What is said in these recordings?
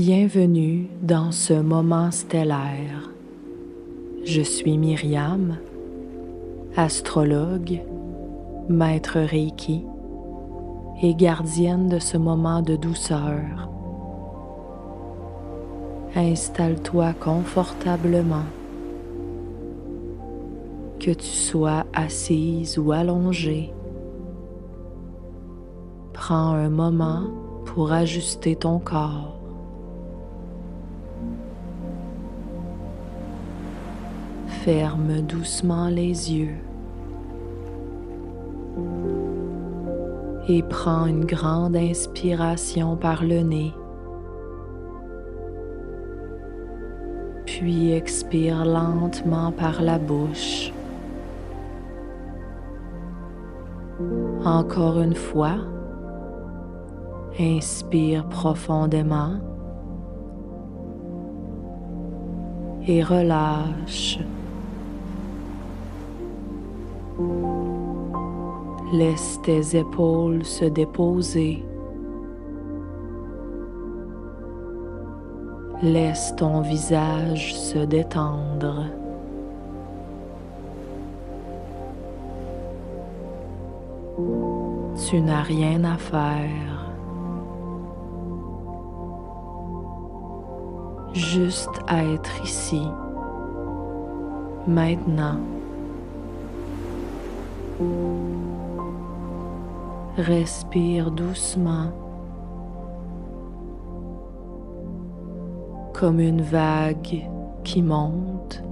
Bienvenue dans ce moment stellaire. Je suis Myriam, astrologue, maître Reiki et gardienne de ce moment de douceur. Installe-toi confortablement, que tu sois assise ou allongée. Prends un moment pour ajuster ton corps. Ferme doucement les yeux et prends une grande inspiration par le nez, puis expire lentement par la bouche. Encore une fois, inspire profondément et relâche. Laisse tes épaules se déposer. Laisse ton visage se détendre. Tu n'as rien à faire. Juste à être ici, maintenant. Respire doucement, comme une vague qui monte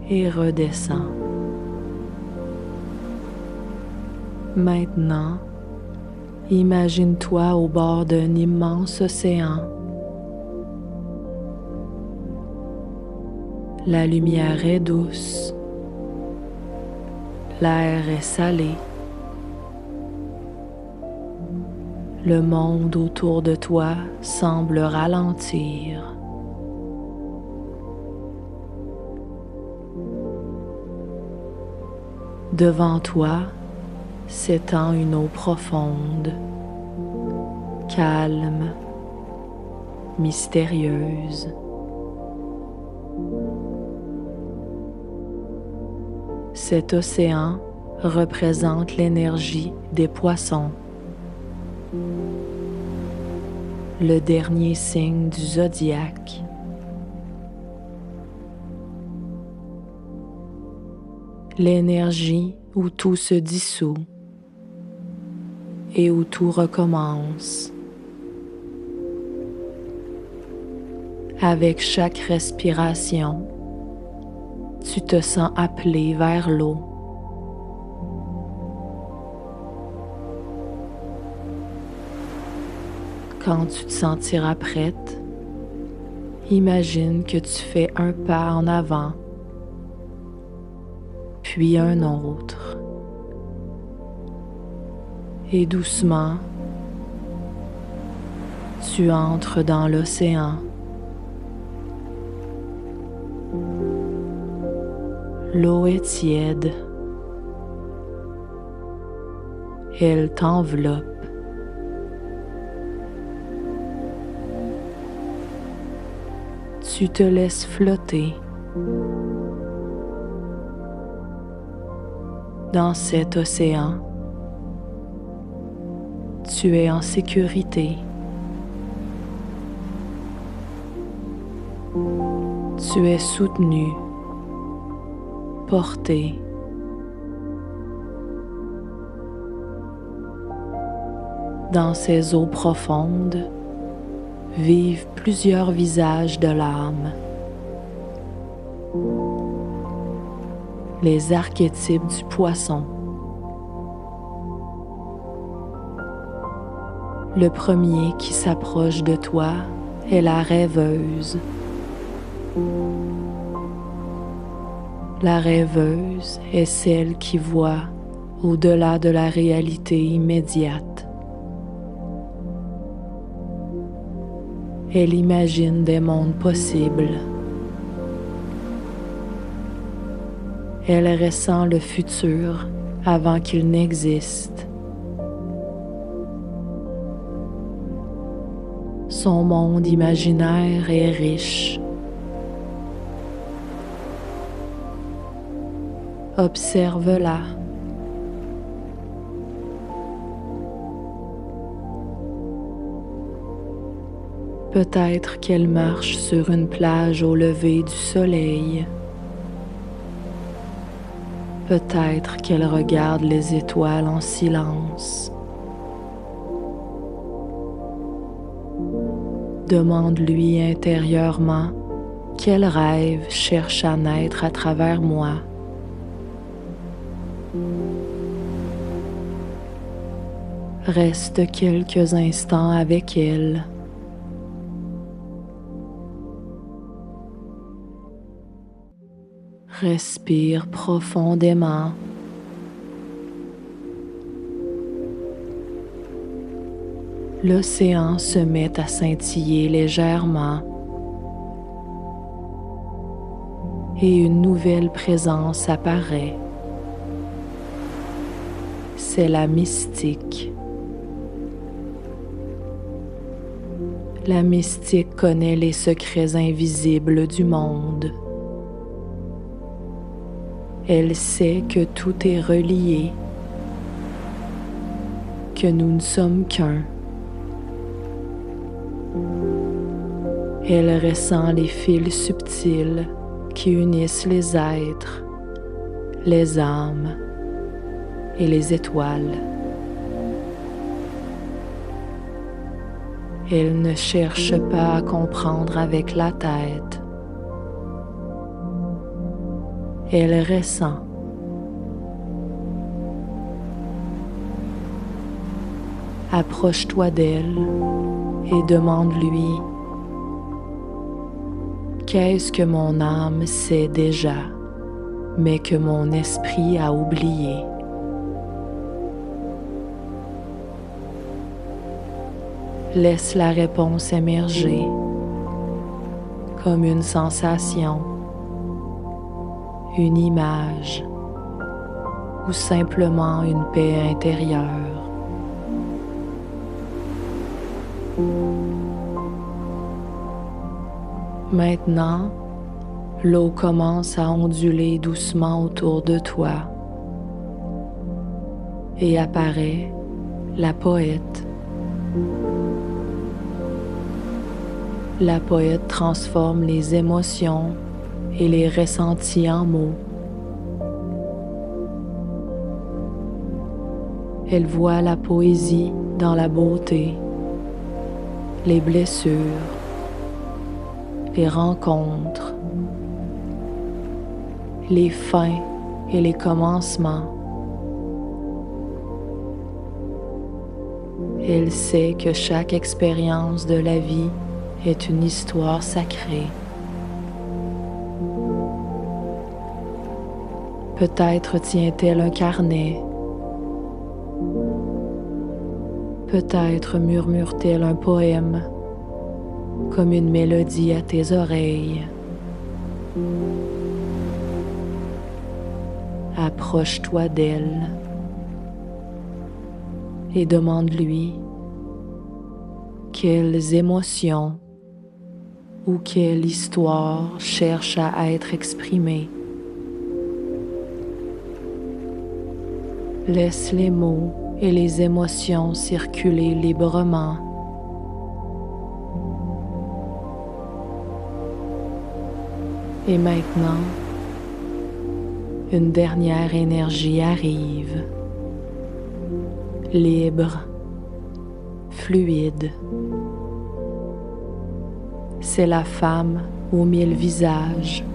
et redescend. Maintenant, imagine-toi au bord d'un immense océan. La lumière est douce, l'air est salé. Le monde autour de toi semble ralentir. Devant toi s'étend une eau profonde, calme, mystérieuse. Cet océan représente l'énergie des poissons, le dernier signe du zodiaque. L'énergie où tout se dissout et où tout recommence. Avec chaque respiration, tu te sens appelé vers l'eau. Quand tu te sentiras prête, imagine que tu fais un pas en avant, puis un autre. Et doucement, tu entres dans l'océan. L'eau est tiède. Elle t'enveloppe. Tu te laisses flotter dans cet océan. Tu es en sécurité. Tu es soutenu, porté. Dans ces eaux profondes vivent plusieurs visages de l'âme. Les archétypes du poisson. Le premier qui s'approche de toi est la rêveuse. La rêveuse est celle qui voit au-delà de la réalité immédiate. Elle imagine des mondes possibles. Elle ressent le futur avant qu'il n'existe. Son monde imaginaire est riche. Observe-la. Peut-être qu'elle marche sur une plage au lever du soleil. Peut-être qu'elle regarde les étoiles en silence. Demande-lui intérieurement quel rêve cherche à naître à travers moi. Reste quelques instants avec elle. Respire profondément. L'océan se met à scintiller légèrement et une nouvelle présence apparaît. C'est la mystique. La mystique connaît les secrets invisibles du monde. Elle sait que tout est relié, que nous ne sommes qu'un. Elle ressent les fils subtils qui unissent les êtres, les âmes et les étoiles. Elle ne cherche pas à comprendre avec la tête. Elle ressent. Approche-toi d'elle et demande-lui: qu'est-ce que mon âme sait déjà, mais que mon esprit a oublié? Laisse la réponse émerger comme une sensation, une image ou simplement une paix intérieure. Maintenant, l'eau commence à onduler doucement autour de toi et apparaît la poète. La poète transforme les émotions et les ressentis en mots. Elle voit la poésie dans la beauté, les blessures, les rencontres, les fins et les commencements. Elle sait que chaque expérience de la vie est une histoire sacrée. Peut-être tient-elle un carnet. Peut-être murmure-t-elle un poème, comme une mélodie à tes oreilles. Approche-toi d'elle et demande-lui quelles émotions ou quelle histoire cherche à être exprimée. Laisse les mots et les émotions circuler librement. Et maintenant, une dernière énergie arrive, libre, fluide. C'est la femme aux 1000 visages.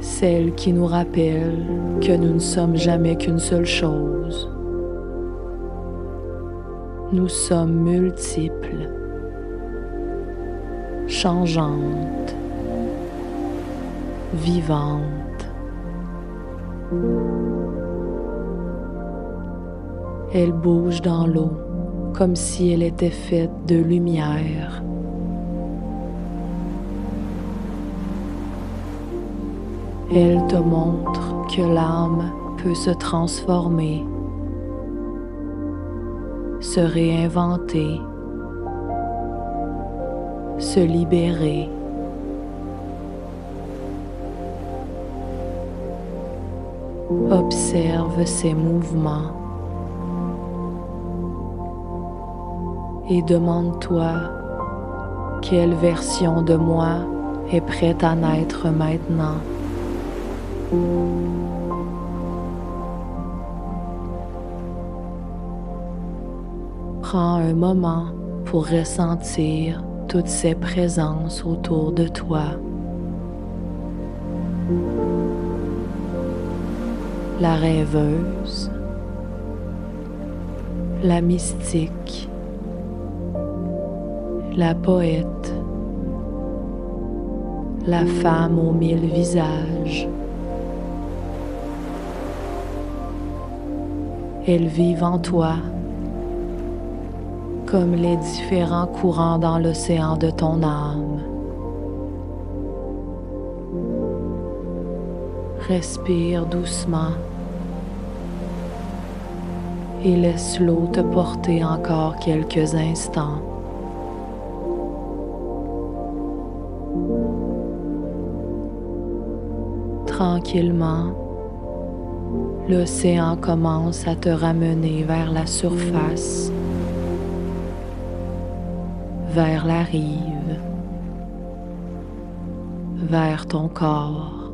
Celle qui nous rappelle que nous ne sommes jamais qu'une seule chose. Nous sommes multiples, changeantes, vivantes. Elle bouge dans l'eau comme si elle était faite de lumière. Elle te montre que l'âme peut se transformer, se réinventer, se libérer. Observe ces mouvements et demande-toi quelle version de moi est prête à naître maintenant. Prends un moment pour ressentir toutes ces présences autour de toi. La rêveuse, la mystique, la poète, la femme aux 1000 visages. Elles vivent en toi comme les différents courants dans l'océan de ton âme. Respire doucement et laisse l'eau te porter encore quelques instants. Tranquillement, l'océan commence à te ramener vers la surface, vers la rive, vers ton corps.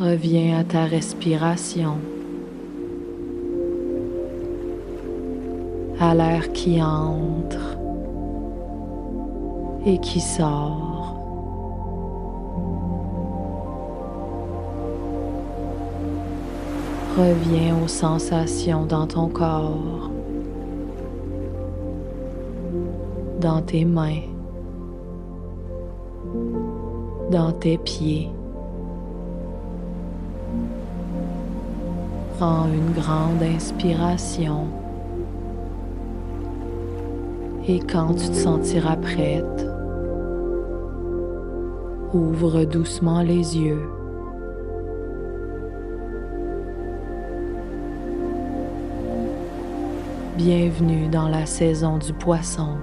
Reviens à ta respiration, à l'air qui entre et qui sort. Reviens aux sensations dans ton corps, dans tes mains, dans tes pieds. Prends une grande inspiration et quand tu te sentiras prête, ouvre doucement les yeux. Bienvenue dans la saison du poisson,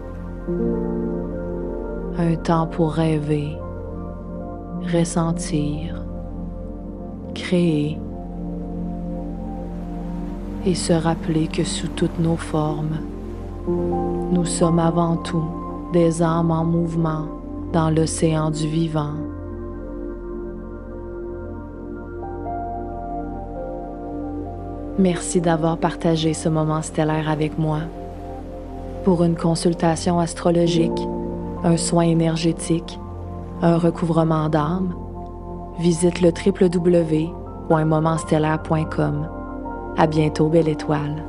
un temps pour rêver, ressentir, créer et se rappeler que sous toutes nos formes, nous sommes avant tout des âmes en mouvement dans l'océan du vivant. Merci d'avoir partagé ce moment stellaire avec moi. Pour une consultation astrologique, un soin énergétique, un recouvrement d'âme, visite le www.momentstellaire.com. À bientôt, belle étoile.